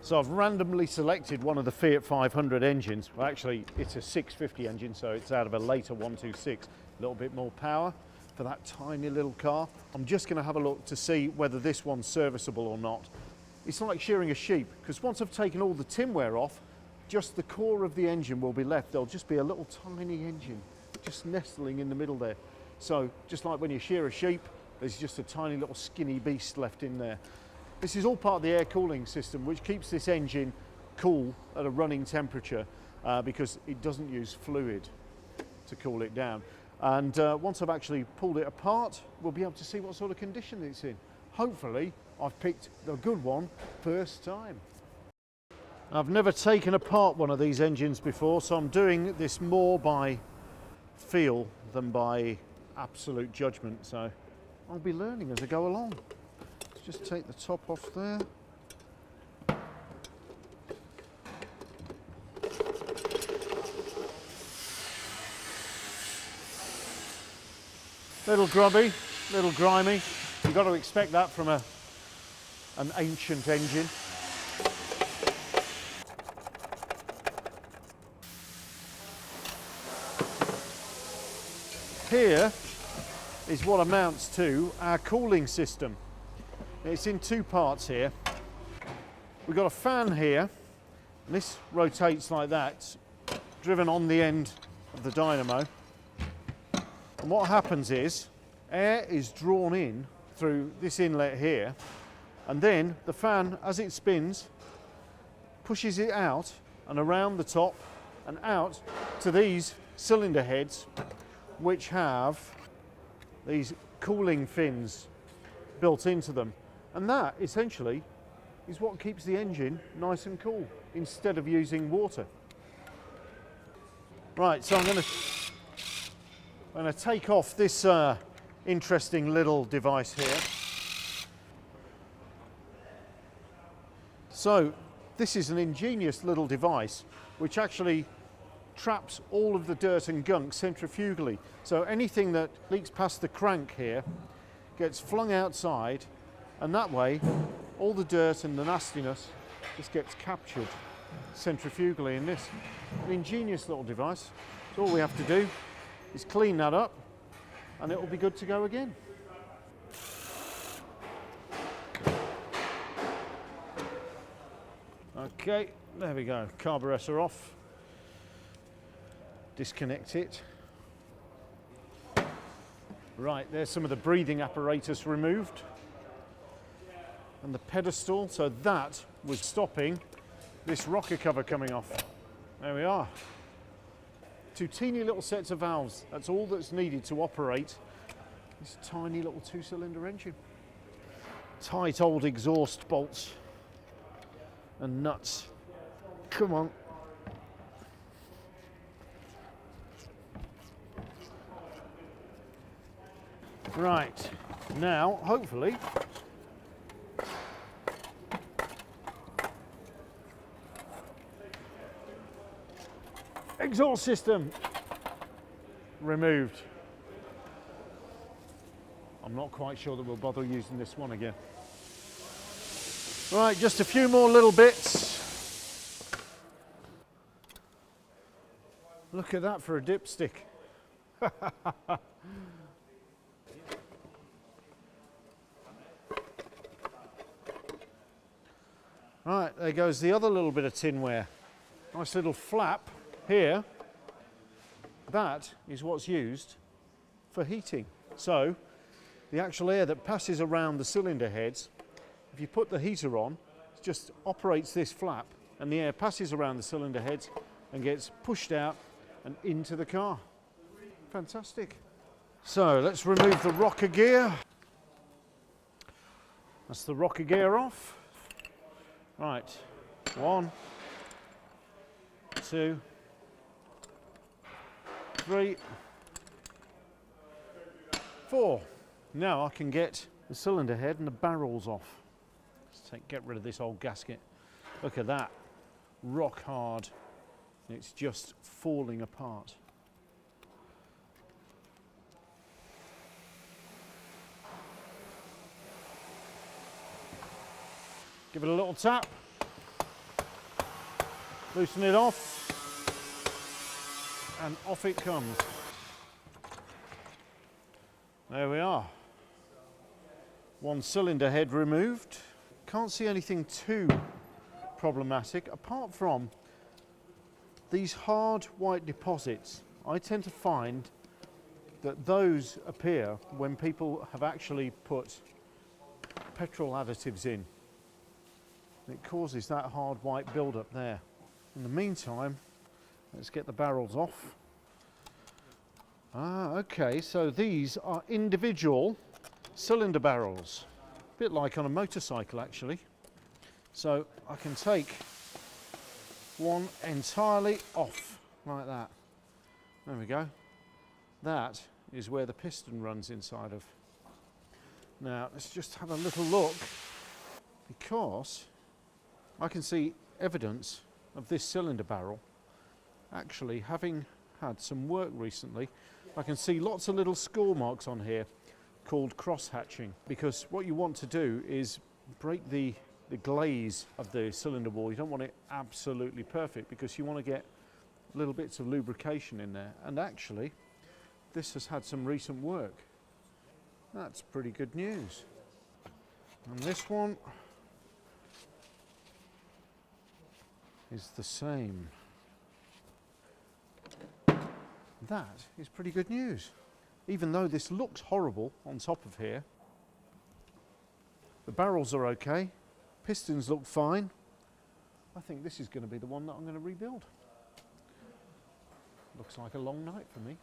So I've randomly selected one of the Fiat 500 engines. Well, actually, it's a 650 engine, so it's out of a later 126. A little bit more power for that tiny little car. I'm just going to have a look to see whether this one's serviceable or not. It's like shearing a sheep, because once I've taken all the tinware off, just the core of the engine will be left. There'll just be a little tiny engine just nestling in the middle there. So just like when you shear a sheep, there's just a tiny little skinny beast left in there. This is all part of the air cooling system, which keeps this engine cool at a running temperature because it doesn't use fluid to cool it down. And once I've actually pulled it apart, we'll be able to see what sort of condition it's in. Hopefully, I've picked the good one first time. I've never taken apart one of these engines before, so I'm doing this more by feel than by absolute judgment. So I'll be learning as I go along. Just take the top off there. Little grubby, little grimy. You've got to expect that from an ancient engine. Here is what amounts to our cooling system. It's in two parts here. We've got a fan here, and this rotates like that. It's driven on the end of the dynamo. And what happens is, air is drawn in through this inlet here, and then the fan, as it spins, pushes it out and around the top and out to these cylinder heads, which have these cooling fins built into them. And that, essentially, is what keeps the engine nice and cool, instead of using water. Right, so I'm going to take off this interesting little device here. So, this is an ingenious little device, which actually traps all of the dirt and gunk centrifugally. So anything that leaks past the crank here gets flung outside, and that way all the dirt and the nastiness just gets captured centrifugally in this. An ingenious little device. So all we have to do is clean that up and it will be good to go again. Okay, there we go. Carburetor off. Disconnect it. Right, there's some of the breathing apparatus removed. And the pedestal, so that was stopping this rocker cover coming off. There we are. Two teeny little sets of valves. That's all that's needed to operate this tiny little two-cylinder engine. Tight old exhaust bolts and nuts. Come on. Right, now hopefully exhaust system removed. I'm not quite sure that we'll bother using this one again. Right, just a few more little bits. Look at that for a dipstick. Right, there goes the other little bit of tinware. Nice little flap here. That is what's used for heating. So the actual air that passes around the cylinder heads, if you put the heater on, it just operates this flap and the air passes around the cylinder heads and gets pushed out and into the car. Fantastic. So let's remove the rocker gear. That's the rocker gear off. Right, 1, 2, 3, 4. Now I can get the cylinder head and the barrels off. Let's get rid of this old gasket. Look at that, rock hard. It's just falling apart. Give it a little tap. Loosen it off, and off it comes. There we are. One cylinder head removed. Can't see anything too problematic apart from these hard white deposits. I tend to find that those appear when people have actually put petrol additives in. It causes that hard white build-up there. In the meantime, let's get the barrels off. Okay, so these are individual cylinder barrels. A bit like on a motorcycle actually. So I can take one entirely off like that. There we go. That is where the piston runs inside of. Now let's just have a little look, because I can see evidence of this cylinder barrel actually having had some work recently. I can see lots of little score marks on here called cross hatching, because what you want to do is break the glaze of the cylinder wall. You don't want it absolutely perfect because you want to get little bits of lubrication in there, and actually this has had some recent work. That's pretty good news. And this one is the same. That is pretty good news. Even though this looks horrible on top of here, the barrels are okay, pistons look fine. I think this is going to be the one that I'm going to rebuild. Looks like a long night for me.